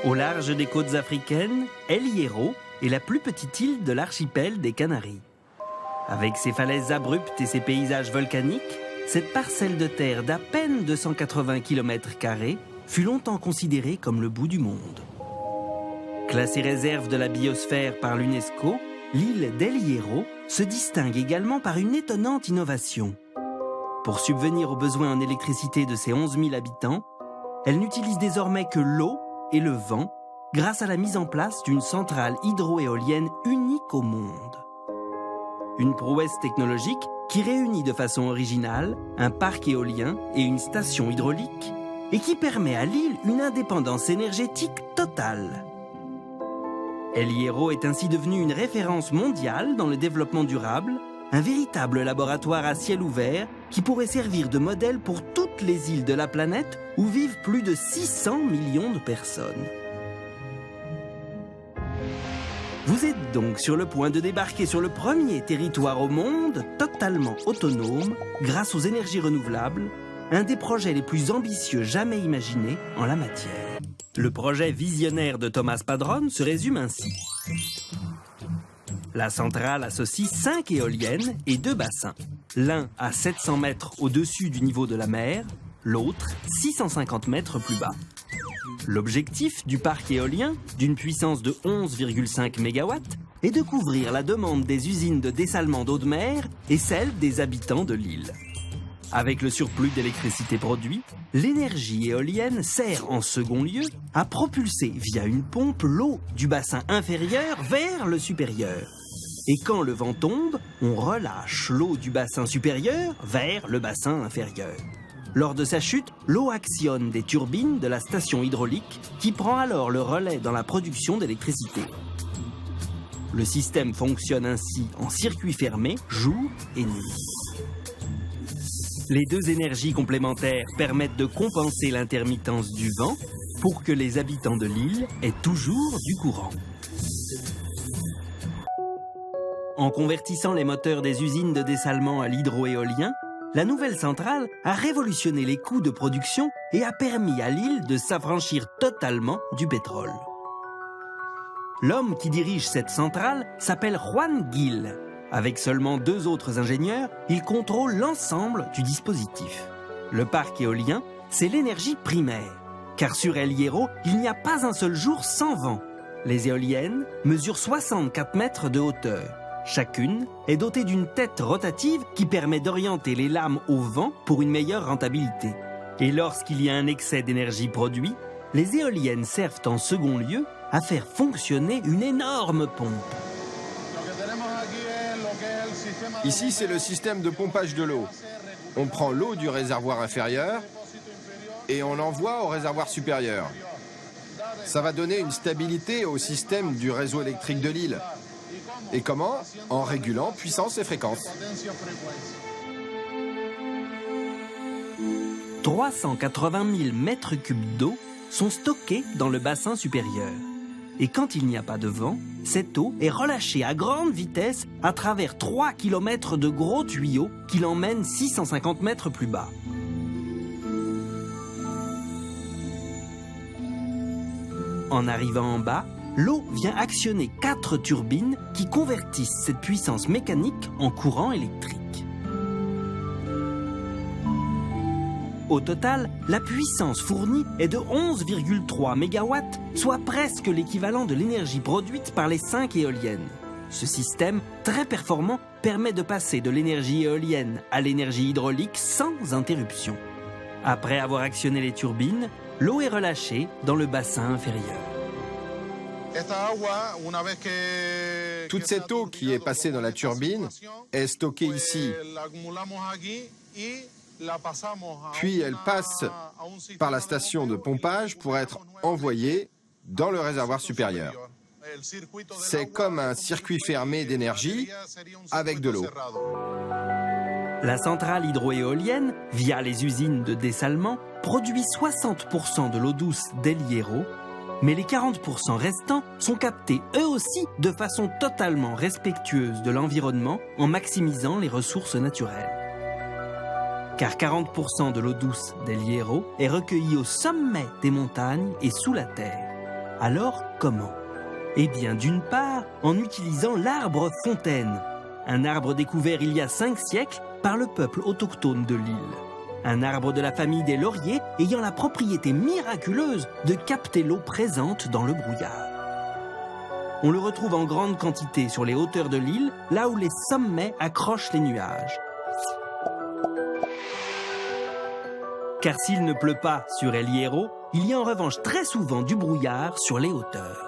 Au large des côtes africaines, El Hierro est la plus petite île de l'archipel des Canaries. Avec ses falaises abruptes et ses paysages volcaniques, cette parcelle de terre d'à peine 280 km² fut longtemps considérée comme le bout du monde. Classée réserve de la biosphère par l'UNESCO, l'île d'El Hierro se distingue également par une étonnante innovation. Pour subvenir aux besoins en électricité de ses 11 000 habitants, elle n'utilise désormais que l'eau et le vent grâce à la mise en place d'une centrale hydroéolienne unique au monde. Une prouesse technologique qui réunit de façon originale un parc éolien et une station hydraulique et qui permet à l'île une indépendance énergétique totale. El Hierro est ainsi devenu une référence mondiale dans le développement durable, un véritable laboratoire à ciel ouvert qui pourrait servir de modèle pour toutes les îles de la planète où vivent plus de 600 millions de personnes. Vous êtes donc sur le point de débarquer sur le premier territoire au monde totalement autonome grâce aux énergies renouvelables, un des projets les plus ambitieux jamais imaginés en la matière. Le projet visionnaire de Thomas Padron se résume ainsi. La centrale associe 5 éoliennes et 2 bassins. L'un à 700 mètres au-dessus du niveau de la mer, l'autre 650 mètres plus bas. L'objectif du parc éolien, d'une puissance de 11,5 MW, est de couvrir la demande des usines de dessalement d'eau de mer et celle des habitants de l'île. Avec le surplus d'électricité produit, l'énergie éolienne sert en second lieu à propulser via une pompe l'eau du bassin inférieur vers le supérieur. Et quand le vent tombe, on relâche l'eau du bassin supérieur vers le bassin inférieur. Lors de sa chute, l'eau actionne des turbines de la station hydraulique qui prend alors le relais dans la production d'électricité. Le système fonctionne ainsi en circuit fermé, jour et nuit. Les deux énergies complémentaires permettent de compenser l'intermittence du vent pour que les habitants de l'île aient toujours du courant. En convertissant les moteurs des usines de dessalement à l'hydroéolien, la nouvelle centrale a révolutionné les coûts de production et a permis à l'île de s'affranchir totalement du pétrole. L'homme qui dirige cette centrale s'appelle Juan Gil. Avec seulement 2 autres ingénieurs, il contrôle l'ensemble du dispositif. Le parc éolien, c'est l'énergie primaire. Car sur El Hierro, il n'y a pas un seul jour sans vent. Les éoliennes mesurent 64 mètres de hauteur. Chacune est dotée d'une tête rotative qui permet d'orienter les lames au vent pour une meilleure rentabilité. Et lorsqu'il y a un excès d'énergie produit, les éoliennes servent en second lieu à faire fonctionner une énorme pompe. Ici, c'est le système de pompage de l'eau. On prend l'eau du réservoir inférieur et on l'envoie au réservoir supérieur. Ça va donner une stabilité au système du réseau électrique de l'île. Et comment? En régulant puissance et fréquence. 380 000 mètres cubes d'eau sont stockés dans le bassin supérieur. Et quand il n'y a pas de vent, cette eau est relâchée à grande vitesse à travers 3 km de gros tuyaux qui l'emmènent 650 mètres plus bas. En arrivant en bas, l'eau vient actionner 4 turbines qui convertissent cette puissance mécanique en courant électrique. Au total, la puissance fournie est de 11,3 MW, soit presque l'équivalent de l'énergie produite par les 5 éoliennes. Ce système, très performant, permet de passer de l'énergie éolienne à l'énergie hydraulique sans interruption. Après avoir actionné les turbines, l'eau est relâchée dans le bassin inférieur. Toute cette eau qui est passée dans la turbine est stockée ici. Puis elle passe par la station de pompage pour être envoyée dans le réservoir supérieur. C'est comme un circuit fermé d'énergie avec de l'eau. La centrale hydroéolienne, via les usines de dessalement, produit 60% de l'eau douce d'El Hierro, mais les 40% restants sont captés eux aussi de façon totalement respectueuse de l'environnement en maximisant les ressources naturelles. Car 40% de l'eau douce d'El Hierro est recueillie au sommet des montagnes et sous la terre. Alors comment? Eh bien, d'une part, en utilisant l'arbre fontaine, un arbre découvert il y a 5 siècles par le peuple autochtone de l'île. Un arbre de la famille des lauriers ayant la propriété miraculeuse de capter l'eau présente dans le brouillard. On le retrouve en grande quantité sur les hauteurs de l'île, là où les sommets accrochent les nuages. Car s'il ne pleut pas sur El Hierro, il y a en revanche très souvent du brouillard sur les hauteurs.